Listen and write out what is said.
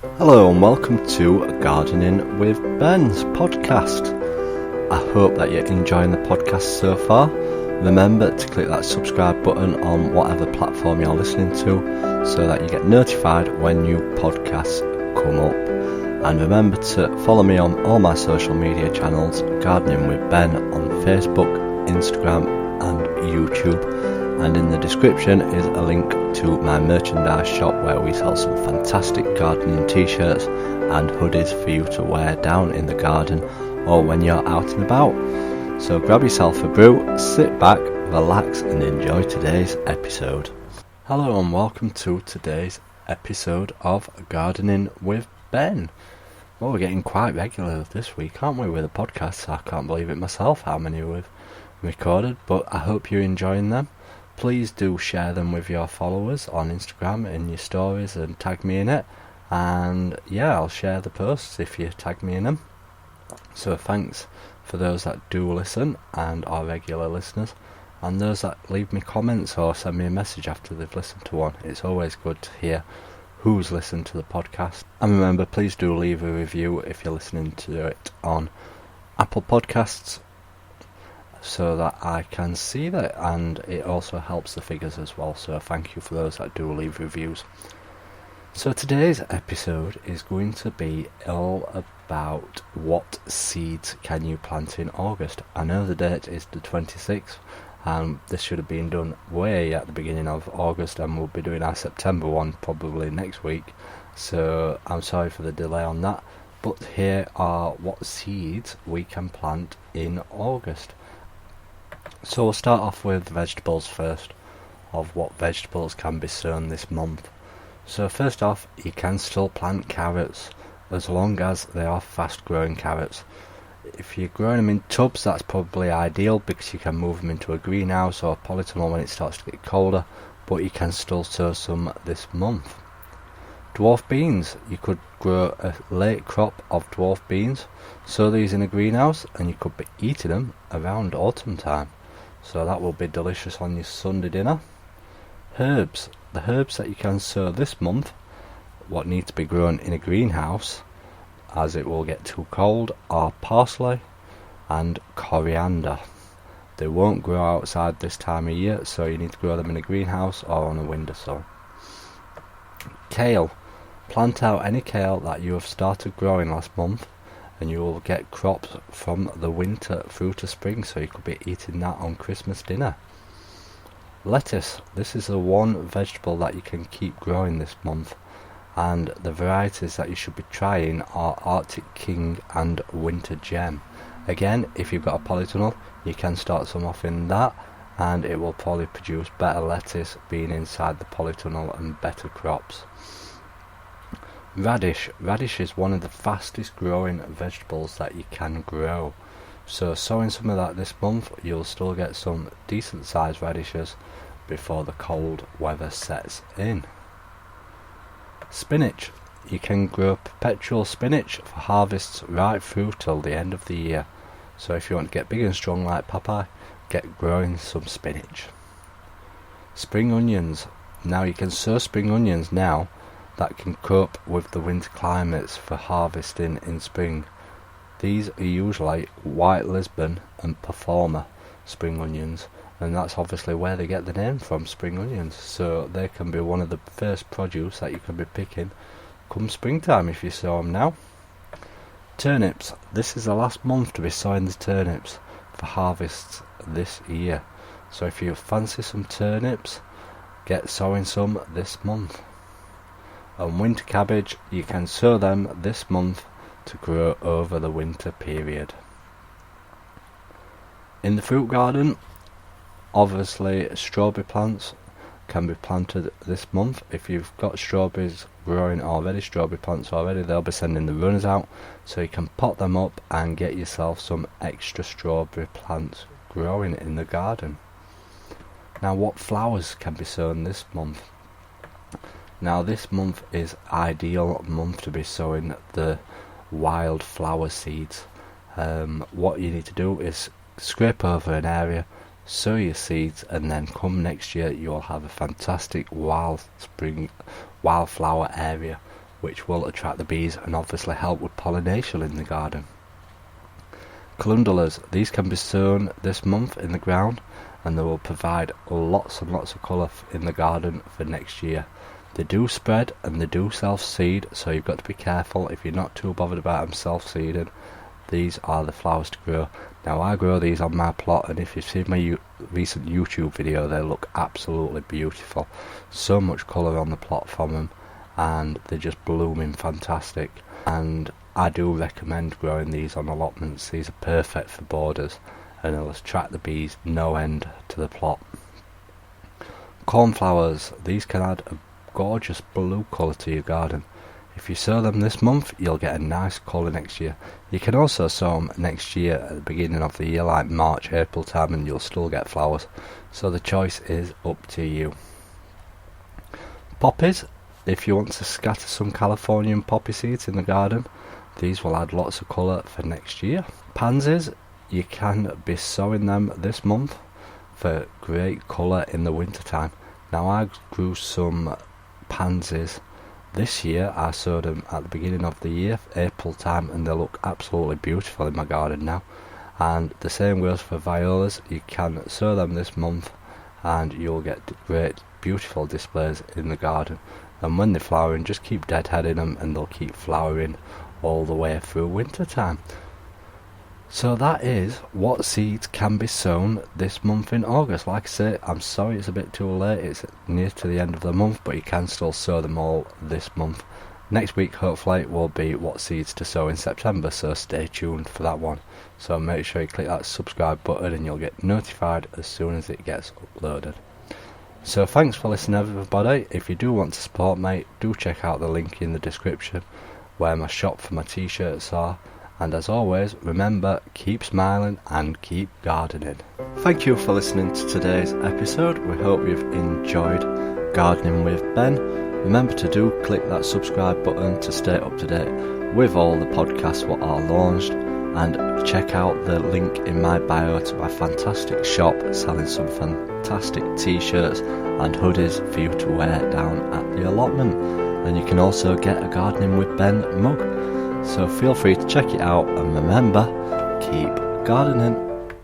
Hello and welcome to Gardening with Ben's podcast. I hope that you're enjoying the podcast so far. Remember to click that subscribe button on whatever platform you're listening to so that you get notified when new podcasts come up. And remember to follow me on all my social media channels, Gardening with Ben on Facebook, Instagram and YouTube. And in the description is a link to my merchandise shop where we sell some fantastic gardening t-shirts and hoodies for you to wear down in the garden or when you're out and about. So grab yourself a brew, sit back, relax and enjoy today's episode. Hello and welcome to today's episode of Gardening with Ben. Well, we're getting quite regular this week, aren't we, with the podcasts? I can't believe it myself how many we've recorded, but I hope you're enjoying them. Please do share them with your followers on Instagram in your stories and tag me in it. And yeah, I'll share the posts if you tag me in them. So thanks for those that do listen and are regular listeners. And those that leave me comments or send me a message after they've listened to one. It's always good to hear who's listened to the podcast. And remember, please do leave a review if you're listening to it on Apple Podcasts, so that I can see that, and it also helps the figures as well, so thank you for those that do leave reviews. So today's episode is going to be all about what seeds can you plant in August. I know the date is the 26th and this should have been done way at the beginning of August, and we'll be doing our September one probably next week, so I'm sorry for the delay on that, but here are what seeds we can plant in August. So we'll start off with vegetables first, of what vegetables can be sown this month. So first off, you can still plant carrots as long as they are fast growing carrots. If you're growing them in tubs, that's probably ideal because you can move them into a greenhouse or a polytunnel when it starts to get colder, but you can still sow some this month. Dwarf beans, you could grow a late crop of dwarf beans, sow these in a greenhouse and you could be eating them around autumn time. So that will be delicious on your Sunday dinner. Herbs. The herbs that you can sow this month, what need to be grown in a greenhouse as it will get too cold, are parsley and coriander. They won't grow outside this time of year, so you need to grow them in a greenhouse or on a windowsill. Kale. Plant out any kale that you have started growing last month and you will get crops from the winter through to spring, so you could be eating that on Christmas dinner. Lettuce. This is the one vegetable that you can keep growing this month, and the varieties that you should be trying are Arctic King and Winter Gem. Again, if you've got a polytunnel, you can start some off in that and it will probably produce better lettuce being inside the polytunnel and better crops. Radish. Radish is one of the fastest growing vegetables that you can grow. So sowing some of that this month, you'll still get some decent sized radishes before the cold weather sets in. Spinach. You can grow perpetual spinach for harvests right through till the end of the year. So if you want to get big and strong like Popeye, get growing some spinach. Spring onions. Now you can sow spring onions now that can cope with the winter climates for harvesting in spring. These are usually white Lisbon and performer spring onions, and that's obviously where they get the name from, spring onions, so they can be one of the first produce that you can be picking come springtime if you sow them now. Turnips. This is the last month to be sowing the turnips for harvests this year, so if you fancy some turnips, get sowing some this month. And winter cabbage, you can sow them this month to grow over the winter period. In the fruit garden, obviously strawberry plants can be planted this month. If you've got strawberries growing already, strawberry plants already, they'll be sending the runners out, so you can pot them up and get yourself some extra strawberry plants growing in the garden. Now, what flowers can be sown this month? Now, this month is ideal month to be sowing the wild flower seeds. What you need to do is scrape over an area, sow your seeds, and then come next year you'll have a fantastic wildflower area which will attract the bees and obviously help with pollination in the garden. Calendulas, these can be sown this month in the ground and they will provide lots and lots of colour in the garden for next year. They do spread and they do self-seed, so you've got to be careful if you're not too bothered about them self-seeding. These are the flowers to grow. Now I grow these on my plot, and if you've seen my recent YouTube video, they look absolutely beautiful. So much colour on the plot from them, and they're just blooming fantastic. And I do recommend growing these on allotments. These are perfect for borders and they'll attract the bees no end to the plot. Cornflowers, these can add a gorgeous blue colour to your garden. If you sow them this month, you'll get a nice colour next year. You can also sow them next year at the beginning of the year, like March, April time, and you'll still get flowers. So the choice is up to you. Poppies, if you want to scatter some Californian poppy seeds in the garden, these will add lots of colour for next year. Pansies, you can be sowing them this month for great colour in the winter time. Now I grew some pansies this year. I sowed them at the beginning of the year, April time, and they look absolutely beautiful in my garden now. And the same goes for violas. You can sow them this month and you'll get great beautiful displays in the garden. And when they're flowering, just keep deadheading them and they'll keep flowering all the way through winter time. So that is what seeds can be sown this month in August. Like I say, I'm sorry it's a bit too late, it's near to the end of the month, but you can still sow them all this month. Next week hopefully will be what seeds to sow in September, so stay tuned for that one. So make sure you click that subscribe button and you'll get notified as soon as it gets uploaded. So thanks for listening everybody. If you do want to support me, do check out the link in the description where my shop for my t-shirts are. And as always, remember, keep smiling and keep gardening. Thank you for listening to today's episode. We hope you've enjoyed Gardening with Ben. Remember to do click that subscribe button to stay up to date with all the podcasts that are launched. And check out the link in my bio to my fantastic shop selling some fantastic t-shirts and hoodies for you to wear down at the allotment. And you can also get a Gardening with Ben mug. So feel free to check it out and remember, keep gardening.